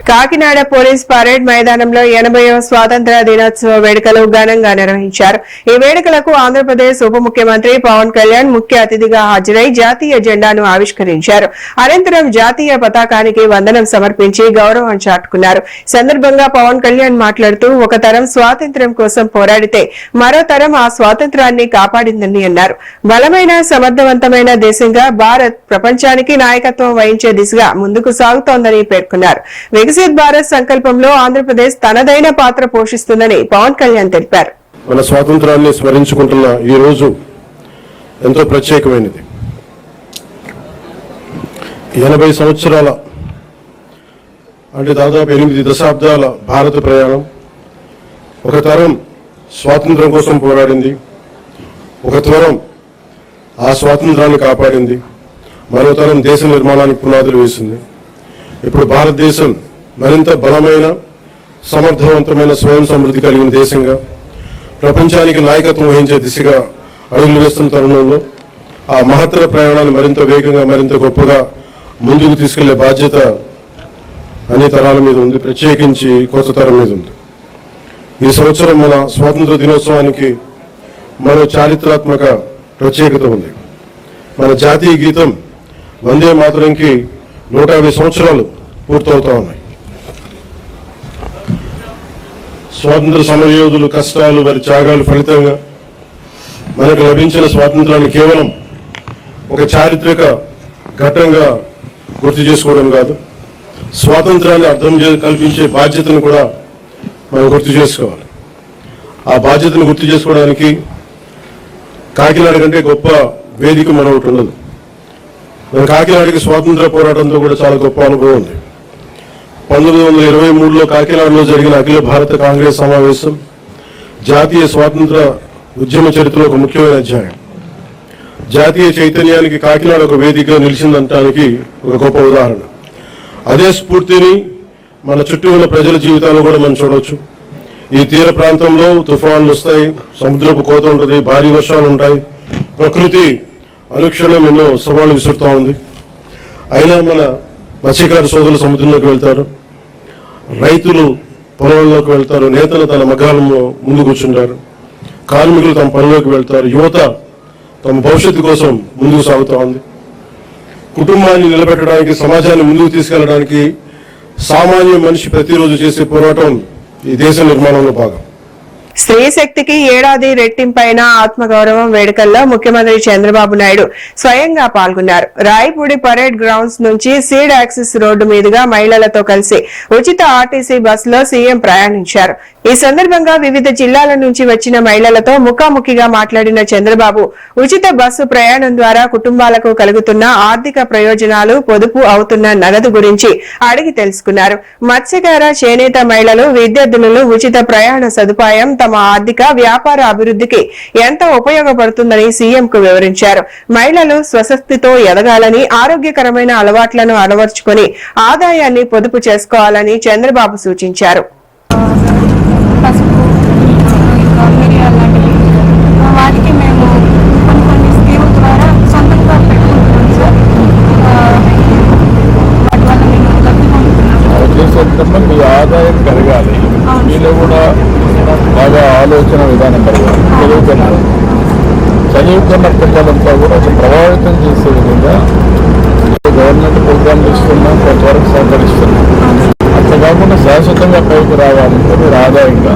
Kakinada police parade మైదానంలో 80వ స్వాతంత్ర్య దినోత్సవ వేడుకలు ఘనంగా నిర్వహించారు. ఈ వేడుకలకు ఆంధ్రప్రదేశ్ ఉప ముఖ్యమంత్రి పవన్ కళ్యాణ్ ముఖ్య అతిథిగా హాజరై జాతీయ జెండాను ఆవిష్కరించారు. అనంతరం జాతీయ పతాకానికి వందనం సమర్పించి గౌరవం చాటుకున్నారు. సందర్భంగా పవన్ కళ్యాణ్ మాట్లాడుతూ ఒక తరం స్వాతంత్ర్యం కోసం పోరాడితే మరో తరం ఆ స్వాతంత్రాన్ని కాపాడిందని అన్నారు. బలమైన సమర్థవంతమైన దేశంగా భారత్ ప్రపంచానికి నాయకత్వం వహించే దిశగా ముందుకు సాగుతోందని పేర్కొన్నారు. వికసిత్ భారత్ సంకల్పంలో ఆంధ్రప్రదేశ్ తనదైన పాత్ర పోషిస్తుందని పవన్ కళ్యాణ్ తెలిపారు. మన స్వాతంత్రాన్ని స్మరించుకుంటున్న ఈ రోజు ఎంతో ప్రత్యేకమైనది. 80 సంవత్సరాల అంటే దాదాపు 8 దశాబ్దాల భారత ప్రయాణం. ఒక తరం స్వాతంత్రం కోసం పోరాడింది, ఒక తరం ఆ స్వాతంత్రాన్ని కాపాడింది, మరో తరం దేశ నిర్మాణానికి పునాదులు వేసింది. ఇప్పుడు భారతదేశం మరింత బలమైన సమర్థవంతమైన స్వయం సమృద్ధి కలిగిన దేశంగా ప్రపంచానికి నాయకత్వం వహించే దిశగా అడుగులు వేస్తున్న తరుణంలో ఆ మహత్తర ప్రయాణాన్ని మరింత వేగంగా మరింత గొప్పగా ముందుకు తీసుకెళ్లే బాధ్యత అన్ని తరాల మీద ఉంది, ప్రత్యేకించి కొత్త తరం మీద ఉంది. ఈ సంవత్సరం మన స్వాతంత్ర దినోత్సవానికి మరో చారిత్రాత్మక ప్రత్యేకత ఉంది. మన జాతీయ గీతం వందే మాతరంకి 150 సంవత్సరాలు పూర్తవుతా ఉన్నాయి. స్వాతంత్ర సమరయోధులు కష్టాలు వారి త్యాగాలు ఫలితంగా మనకు లభించిన స్వాతంత్రాన్ని కేవలం ఒక చారిత్రక ఘట్టంగా గుర్తు చేసుకోవడం కాదు, స్వాతంత్రాన్ని అర్థం కల్పించే బాధ్యతను కూడా మనం గుర్తు చేసుకోవాలి. ఆ బాధ్యతను గుర్తు చేసుకోవడానికి కాకినాడ కంటే గొప్ప వేదిక మరొకటి ఉండదు. మన కాకినాడకి స్వాతంత్ర పోరాటంతో కూడా చాలా గొప్ప అనుభవం ఉంది. 1923లో కాకినాడలో జరిగిన అఖిల భారత కాంగ్రెస్ సమావేశం జాతీయ స్వాతంత్ర ఉద్యమ చరిత్రలో ఒక ముఖ్యమైన అధ్యాయం. జాతీయ చైతన్యానికి కాకినాడ ఒక వేదికగా నిలిచిందనడానికి ఒక గొప్ప ఉదాహరణ. అదే స్ఫూర్తిని మన చుట్టూ ఉన్న ప్రజల జీవితాల్లో కూడా మనం చూడవచ్చు. ఈ తీర ప్రాంతంలో తుఫాన్లు వస్తాయి, సముద్రపు కోత ఉంటుంది, భారీ వర్షాలు ఉంటాయి, ప్రకృతి అనుక్షణం ఎన్నో సవాళ్లు విసురుతూ ఉంది. అయినా మన మత్స్యకార సోదరులు సముద్రంలోకి వెళ్తారు, రైతులు పొలంలోకి వెళ్తారు, నేతలు తన మగ్గాలలో ముందు కూర్చుంటారు, కార్మికులు తమ పనిలోకి వెళ్తారు, యువత తమ భవిష్యత్తు కోసం ముందుకు సాగుతూ ఉంది. కుటుంబాన్ని నిలబెట్టడానికి, సమాజాన్ని ముందుకు తీసుకెళ్లడానికి సామాన్య మనిషి ప్రతిరోజు చేసే పోరాటం ఈ దేశ నిర్మాణంలో భాగం. స్త్రీ శక్తికి ఏడాది రెట్టింపైన ఆత్మగౌరవం వేడుకల్లో ముఖ్యమంత్రి చంద్రబాబు నాయుడు స్వయంగా పాల్గొన్నారు. రాయపూడి పరేడ్ గ్రౌండ్స్ నుంచి సీడ్ యాక్సిస్ రోడ్డు మీదుగా మహిళలతో కలిసి ఉచిత ఆర్టీసీ బస్సులో సీఎం ప్రయాణించారు. ఈ సందర్భంగా వివిధ జిల్లాల నుంచి వచ్చిన మహిళలతో ముఖాముఖిగా మాట్లాడిన చంద్రబాబు ఉచిత బస్సు ప్రయాణం ద్వారా కుటుంబాలకు కలుగుతున్న ఆర్థిక ప్రయోజనాలు, పొదుపు అవుతున్న నగదు గురించి అడిగి తెలుసుకున్నారు. మత్స్యకార, చేనేత మహిళలు, విద్యార్థులు ఉచిత ప్రయాణ సదుపాయం తమ ఆర్థిక వ్యాపార అభివృద్ధికి ఎంత ఉపయోగపడుతుందని సీఎంకు వివరించారు. మహిళలు స్వశక్తితో ఎదగాలని, ఆరోగ్యకరమైన అలవాట్లను అలవర్చుకుని ఆదాయాన్ని పొదుపు చేసుకోవాలని చంద్రబాబు సూచించారు. వాటికి మేము కొన్ని స్కీముల ద్వారా సొంతంగా పెట్టుకుంటున్నాం సార్. వాటి వల్ల మేము లబ్ధి పొందుతున్నాం. మీ ఆదాయం పెరగాలి, మీలో కూడా బాగా ఆలోచన విధానం పెరగాలి. చదువుకున్న పిల్లలంతా కూడా ప్రభావితం చేసే విధంగా గవర్నమెంట్ ప్రోగ్రాంలు ఇస్తున్నాం, కొంతవరకు సహకరిస్తున్నాం. అంత కాకుండా శాశ్వతంగా పైకి రావాలంటే మీరు ఆదాయంగా